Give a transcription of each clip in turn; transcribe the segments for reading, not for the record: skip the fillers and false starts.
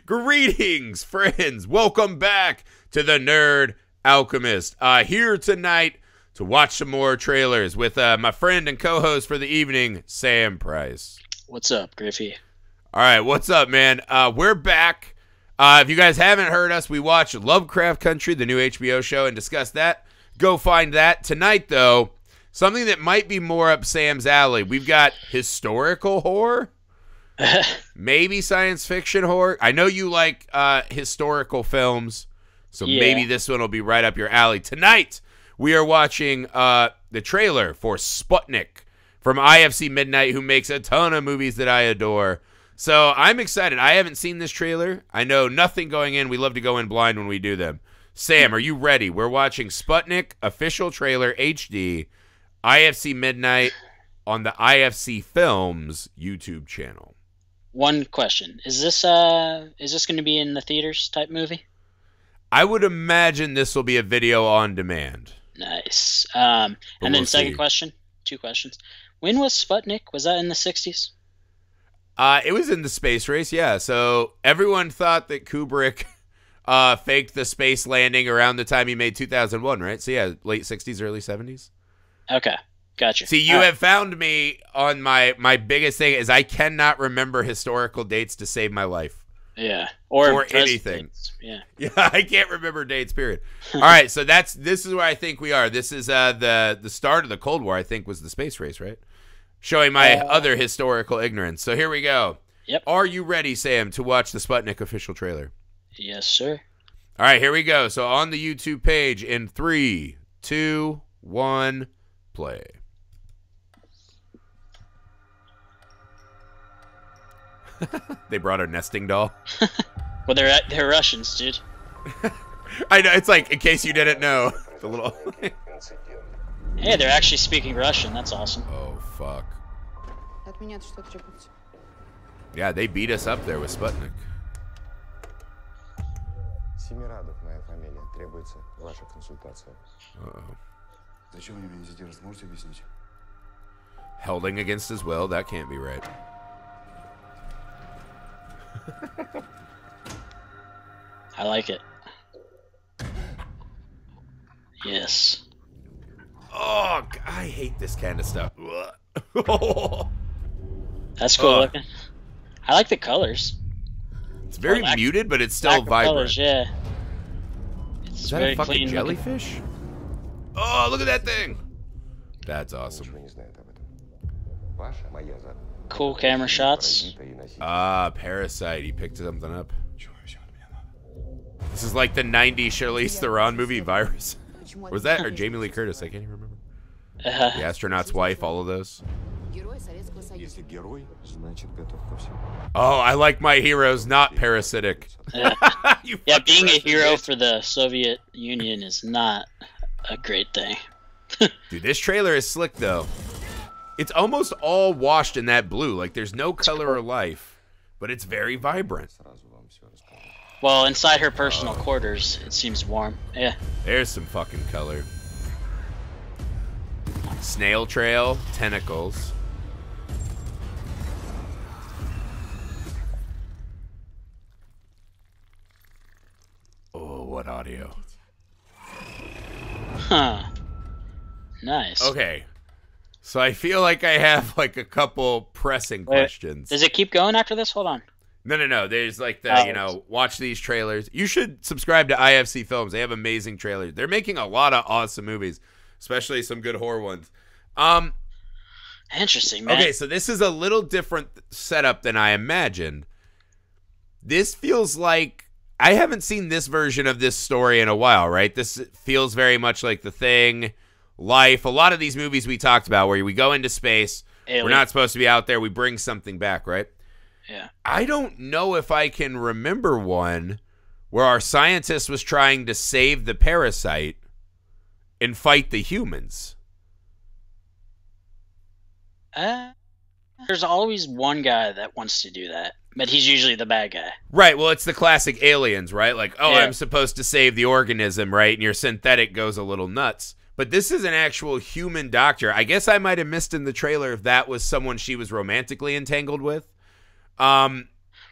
Greetings, friends. Welcome back to the Nerd Alchemist. Here tonight to watch some more trailers with my friend and co-host for the evening, Sam Price. What's up, Griffey? All right, what's up, man? We're back. If you guys haven't heard us, we watched Lovecraft Country, the new HBO show, and discussed that. Go find that. Tonight, though, something that might be more up Sam's alley. We've got historical horror. Maybe science fiction horror. I know you like historical films, so maybe this one will be right up your alley. Tonight, we are watching the trailer for Sputnik from IFC Midnight, who makes a ton of movies that I adore. So I'm excited. I haven't seen this trailer. I know nothing going in. We love to go in blind when we do them. Sam, are you ready? We're watching Sputnik, official trailer, HD, IFC Midnight on the IFC Films YouTube channel. One question: Is this going to be in the theaters type movie? I would imagine this will be a video on demand. Nice. And then second question, two questions. When was Sputnik? Was that in the 60s? It was in the space race, yeah. So everyone thought that Kubrick faked the space landing around the time he made 2001, right? So yeah, late 60s, early 70s. Okay, gotcha. See, you have found me on my biggest thing is I cannot remember historical dates to save my life. Yeah, or anything. Dates. Yeah, I can't remember dates. Period. All right, so this is where I think we are. This is the start of the Cold War. I think was the space race, right? Showing my other historical ignorance. So here we go. Yep. Are you ready, Sam, to watch the Sputnik official trailer? Yes, sir. All right, here we go. So on the YouTube page in 3, 2, 1, play. They brought a nesting doll. Well, they're Russians, dude. I know. It's like, in case you didn't know. The little... Hey, they're actually speaking Russian. That's awesome. Oh, fuck. Yeah, they beat us up there with Sputnik. Uh-oh. Holding against his will? That can't be right. I like it. Yes. Oh, I hate this kind of stuff. That's cool looking. I like the colors. It's very muted, but it's still vibrant. Colors, yeah. It's Is that a fucking jellyfish? Oh, look at that thing! That's awesome. Cool camera shots. Parasite. He picked something up. This is like the 90s Charlize Theron movie, Virus. Was that or Jamie Lee Curtis? I can't even remember. The Astronaut's Wife, all of those. Oh, I like my heroes not parasitic. Yeah, being a hero for the Soviet Union is not a great thing. Dude, this trailer is slick, though. It's almost all washed in that blue. Like, there's no color or life, but it's very vibrant. Well, inside her personal quarters, it seems warm. Yeah. There's some fucking color. Snail trail, tentacles. Oh, what audio. Huh. Nice. Okay. So I feel like I have like a couple pressing questions. Does it keep going after this? Hold on. No. There's like the, watch these trailers. You should subscribe to IFC Films. They have amazing trailers. They're making a lot of awesome movies, especially some good horror ones. Interesting, man. Okay, so this is a little different setup than I imagined. This feels like I haven't seen this version of this story in a while, right? This feels very much like The Thing, Life, a lot of these movies we talked about where we go into space, We're not supposed to be out there, we bring something back, right? Yeah. I don't know if I can remember one where our scientist was trying to save the parasite and fight the humans. There's always one guy that wants to do that, but he's usually the bad guy. Right, well, it's the classic aliens, right? Like, oh, yeah. I'm supposed to save the organism, right? And your synthetic goes a little nuts. But this is an actual human doctor. I guess I might have missed in the trailer if that was someone she was romantically entangled with.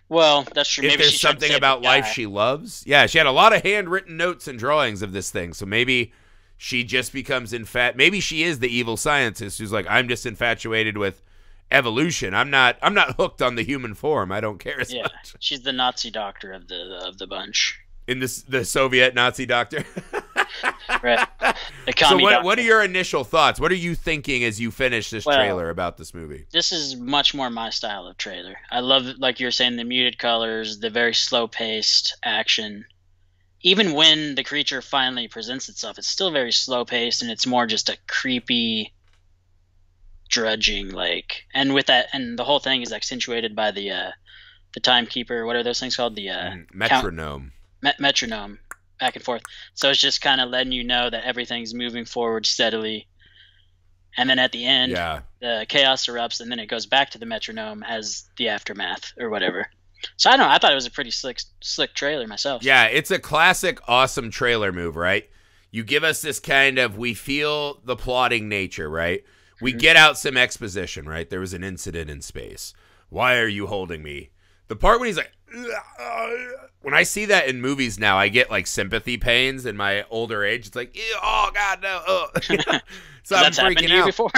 Well, that's true. If Maybe there's something about life she loves. Yeah, she had a lot of handwritten notes and drawings of this thing. So maybe she just becomes maybe she is the evil scientist who's like, I'm just infatuated with evolution. I'm not hooked on the human form. I don't care as much. She's the Nazi doctor of the bunch. In the Soviet Nazi doctor. Right. So what are your initial thoughts? What are you thinking as you finish this trailer about this movie? This is much more my style of trailer. I love, like you're saying, the muted colors, the very slow-paced action. Even when the creature finally presents itself, it's still very slow-paced, and it's more just a creepy drudging, like. And with that, and the whole thing is accentuated by the timekeeper. What are those things called? The metronome. Metronome. Back and forth. So it's just kind of letting you know that everything's moving forward steadily. And then at the end, the chaos erupts, and then it goes back to the metronome as the aftermath or whatever. So I don't know. I thought it was a pretty slick trailer myself. Yeah, it's a classic awesome trailer move, right? You give us this kind of, we feel the plotting nature, right? We get out some exposition, right? There was an incident in space. Why are you holding me? The part when he's like, when I see that in movies now, I get like sympathy pains in my older age. It's like, oh God, no. So I'm freaking out. Before?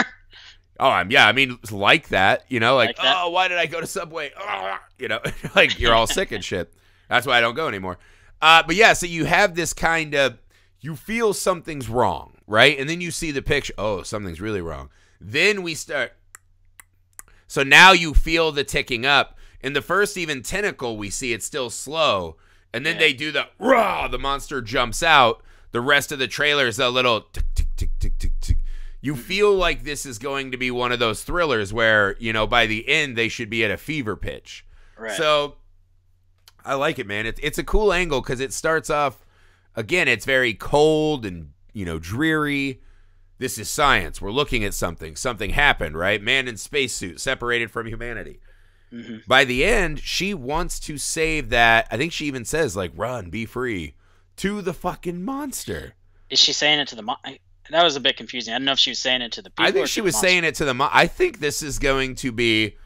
Oh, I mean, it's like that, you know, like oh, why did I go to Subway? Oh, you know, like you're all sick and shit. That's why I don't go anymore. But yeah, so you have this kind of, you feel something's wrong, right? And then you see the picture. Oh, something's really wrong. Then we start. So now you feel the ticking up. In the first even tentacle, we see it's still slow. And then they do the, rah, the monster jumps out. The rest of the trailer is a little tick, tick, tick, tick, tick, tick. You feel like this is going to be one of those thrillers where, you know, by the end, they should be at a fever pitch. Right. So I like it, man. It's a cool angle because it starts off, again, it's very cold and, you know, dreary. This is science. We're looking at something. Something happened, right? Man in spacesuit, separated from humanity. Mm-hmm. By the end, she wants to save that. I think she even says, like, run, be free, to the fucking monster. Is she saying it to the monster? That was a bit confusing. I don't know if she was saying it to the people. I think she was saying it to the monster. I think this is going to be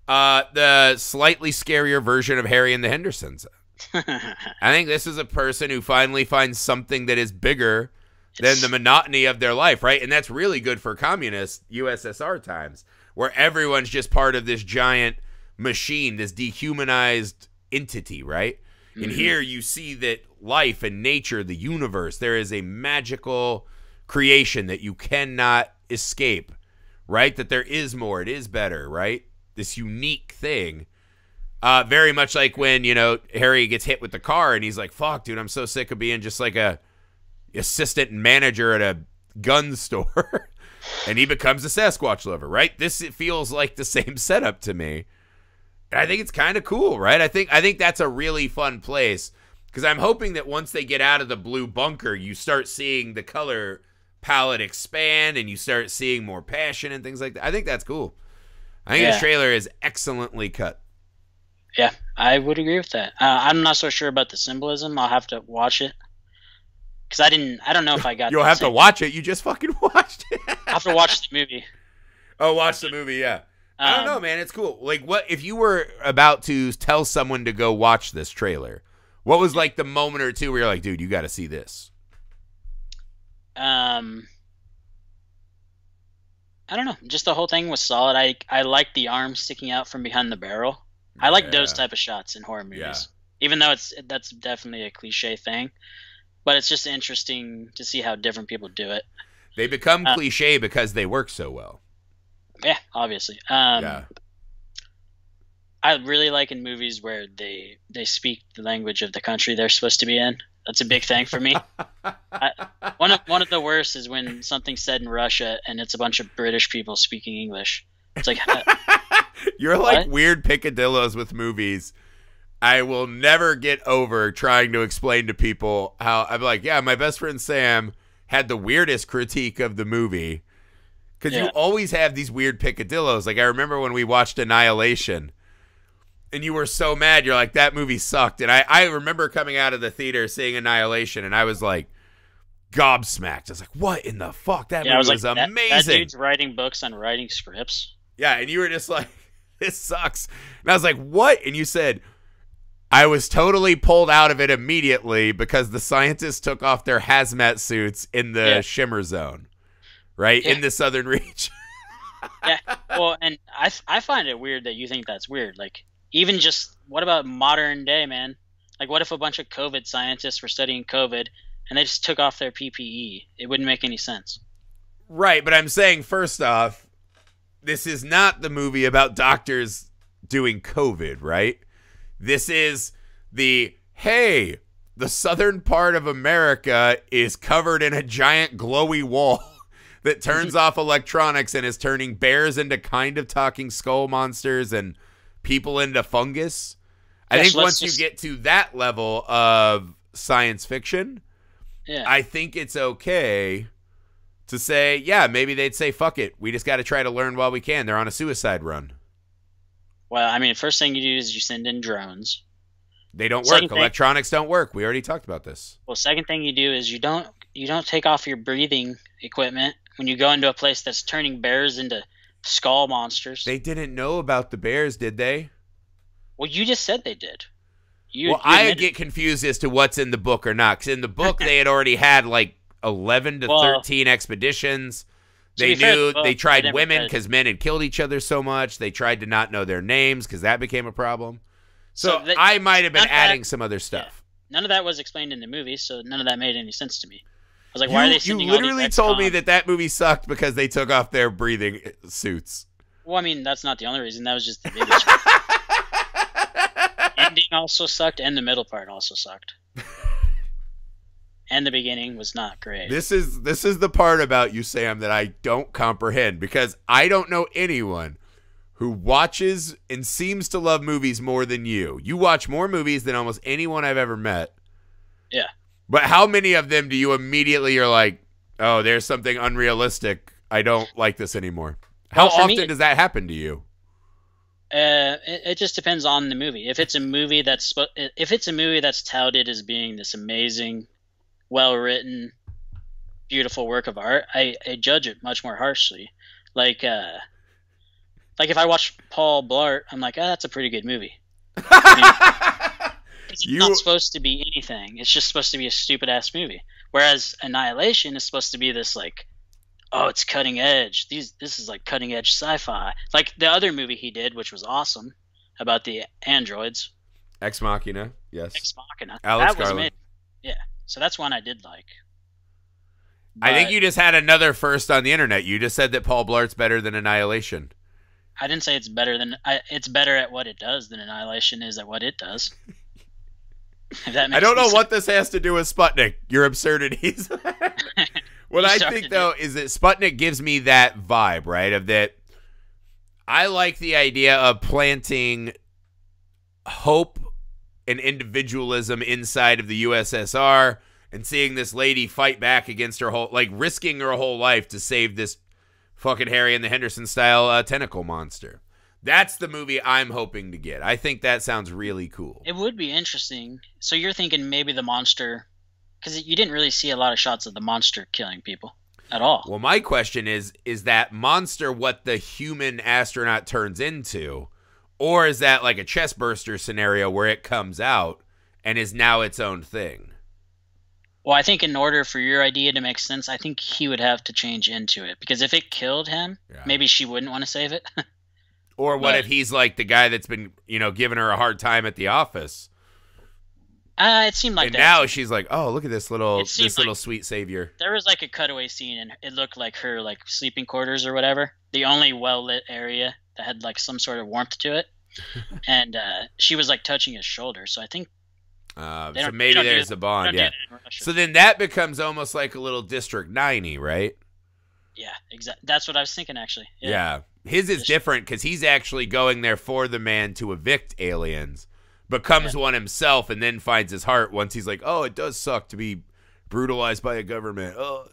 the slightly scarier version of Harry and the Hendersons. I think this is a person who finally finds something that is bigger than the monotony of their life, right? And that's really good for communist USSR times, where everyone's just part of this giant machine, this dehumanized entity, right? Mm-hmm. And here you see that life and nature, the universe, there is a magical creation that you cannot escape, right? That there is more, it is better, right? This unique thing. Very much like when, you know, Harry gets hit with the car and he's like, fuck, dude, I'm so sick of being just like a assistant manager at a gun store. And he becomes a Sasquatch lover, right? It feels like the same setup to me. And I think it's kind of cool, right? I think that's a really fun place because I'm hoping that once they get out of the blue bunker, you start seeing the color palette expand and you start seeing more passion and things like that. I think that's cool. I think this trailer is excellently cut. Yeah, I would agree with that. I'm not so sure about the symbolism. I'll have to watch it. Because I don't know if I got. You'll have to watch it. You just fucking watched it. I have to watch the movie. Oh, watch the movie, yeah. I don't know, man. It's cool. Like, what if you were about to tell someone to go watch this trailer? What was like the moment or two where you're like, dude, you got to see this? I don't know. Just the whole thing was solid. I like the arm sticking out from behind the barrel. I like those type of shots in horror movies, even though that's definitely a cliche thing. But it's just interesting to see how different people do it. They become cliche because they work so well. Yeah, obviously. I really like in movies where they speak the language of the country they're supposed to be in. That's a big thing for me. One of the worst is when something's said in Russia and it's a bunch of British people speaking English. It's like you're like weird picadillos with movies. I will never get over trying to explain to people how I'm like, yeah, my best friend Sam had the weirdest critique of the movie. Because you always have these weird picadillos. Like, I remember when we watched Annihilation, and you were so mad. You're like, that movie sucked. And I remember coming out of the theater seeing Annihilation, and I was like, gobsmacked. I was like, what in the fuck? That movie was amazing. That dude's writing books on writing scripts. Yeah, and you were just like, this sucks. And I was like, what? And you said, I was totally pulled out of it immediately because the scientists took off their hazmat suits in the Shimmer Zone, right? In the southern region. Yeah. Well, and I find it weird that you think that's weird. Like, even just, what about modern day, man? Like, what if a bunch of COVID scientists were studying COVID and they just took off their PPE? It wouldn't make any sense. Right, but I'm saying, first off, this is not the movie about doctors doing COVID, right? This is the southern part of America is covered in a giant glowy wall that turns off electronics and is turning bears into kind of talking skull monsters and people into fungus. I think once you get to that level of science fiction, I think it's okay to say, yeah, maybe they'd say, fuck it. We just got to try to learn while we can. They're on a suicide run. Well, I mean, first thing you do is you send in drones. They don't work. Electronics don't work. We already talked about this. Well, second thing you do is you don't take off your breathing equipment when you go into a place that's turning bears into skull monsters. They didn't know about the bears, did they? Well, you just said they did. I get confused as to what's in the book or not. Because in the book, they had already had like 11 to 13 expeditions. They knew they tried women because men had killed each other so much. They tried to not know their names because that became a problem. So I might have been adding some other stuff. Yeah. None of that was explained in the movie, so none of that made any sense to me. I was like, why are they sending You literally told me that movie sucked because they took off their breathing suits. Well, I mean, that's not the only reason. That was just the biggest ending also sucked, and the middle part also sucked. And the beginning was not great. This is the part about you, Sam, that I don't comprehend, because I don't know anyone who watches and seems to love movies more than you. You watch more movies than almost anyone I've ever met. Yeah. But how many of them do you immediately are like, oh, there's something unrealistic. I don't like this anymore. How often does that happen to you? It just depends on the movie. If it's a movie that's touted as being this amazing, well-written, beautiful work of art, I judge it much more harshly. Like if I watch Paul Blart, I'm like, that's a pretty good movie. It's not supposed to be anything. It's just supposed to be a stupid-ass movie. Whereas Annihilation is supposed to be this, like, oh, it's cutting edge. This is like cutting edge sci-fi. Like the other movie he did, which was awesome, about the androids. Ex Machina, yes. Ex Machina. Alex that was Garland. Yeah. So that's one I did like. I think you just had another first on the internet. You just said that Paul Blart's better than Annihilation. I didn't say it's better than it's better at what it does than Annihilation is at what it does. If that makes I don't know sense. what this has to do with Sputnik. Your absurdities. What I think, though, is that Sputnik gives me that vibe, right? Of that, I like the idea of planting hope and individualism inside of the USSR and seeing this lady fight back against her whole, like risking her whole life to save this fucking Harry and the Henderson style tentacle monster. That's the movie I'm hoping to get. I think that sounds really cool. It would be interesting. So you're thinking maybe the monster, because you didn't really see a lot of shots of the monster killing people at all. Well, my question is that monster what the human astronaut turns into? Or is that like a chest burster scenario where it comes out and is now its own thing? Well, I think in order for your idea to make sense, I think he would have to change into it. Because if it killed him, maybe she wouldn't want to save it. Or what if he's like the guy that's been, giving her a hard time at the office? It seemed like and that. And now too. She's like, oh, look at this little sweet savior. There was like a cutaway scene, and it looked like her like sleeping quarters or whatever. The only well-lit area that had like some sort of warmth to it. And she was like touching his shoulder. So I think so maybe there's a bond, yeah. So then that becomes almost like a little District 90, right? Yeah, exactly. That's what I was thinking, actually. Yeah. His is different because he's actually going there for the man to evict aliens, becomes one himself, and then finds his heart once he's like, oh, it does suck to be brutalized by a government. Oh.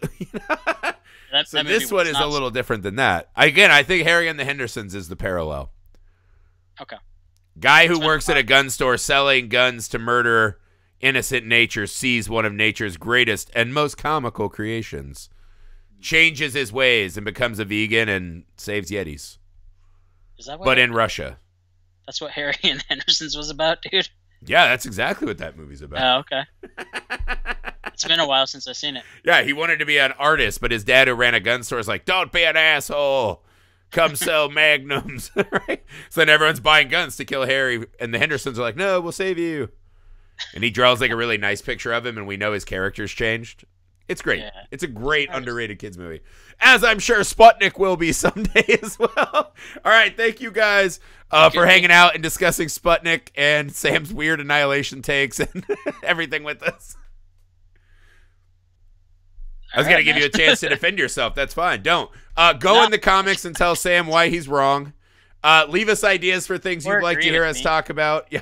So this one is a little different than that. Again, I think Harry and the Hendersons is the parallel. Okay. Guy who works at a gun store selling guns to murder innocent nature sees one of nature's greatest and most comical creations, changes his ways and becomes a vegan and saves Yetis. Is that what? But in Russia. That's what Harry and Henderson's was about, dude. Yeah, that's exactly what that movie's about. Oh, okay. It's been a while since I've seen it. Yeah, he wanted to be an artist, but his dad, who ran a gun store, is like, "Don't be an asshole. Come sell magnums." Right? So then everyone's buying guns to kill Harry, and the Hendersons are like, "No, we'll save you." And he draws like a really nice picture of him, and we know his character's changed. It's great. Yeah. It's a great underrated kids movie, as I'm sure Sputnik will be someday as well. All right, thank you guys for hanging out and discussing Sputnik and Sam's weird annihilation takes and everything with us. I was going to give you a chance to defend yourself. That's fine. Don't. Go in the comics and tell Sam why he's wrong. Leave us ideas for things you'd like to hear us talk about. Yeah.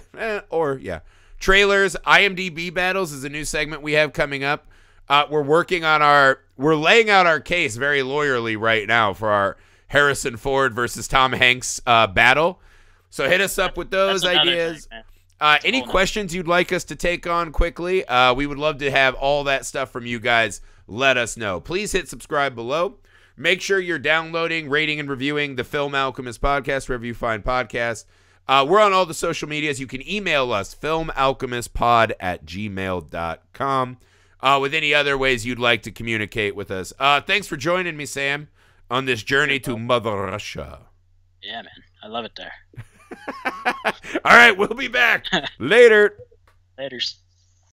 Trailers. IMDb battles is a new segment we have coming up. We're laying out our case very lawyerly right now for our Harrison Ford versus Tom Hanks battle. So hit us up with those ideas. Any questions you'd like us to take on quickly? We would love to have all that stuff from you guys. Let us know. Please hit subscribe below. Make sure you're downloading, rating, and reviewing the Film Alchemist podcast wherever you find podcasts. We're on all the social medias. You can email us, filmalchemistpod@gmail.com, with any other ways you'd like to communicate with us. Thanks for joining me, Sam, on this journey to Mother Russia. Yeah, man. I love it there. All right, we'll be back. Later. Laters.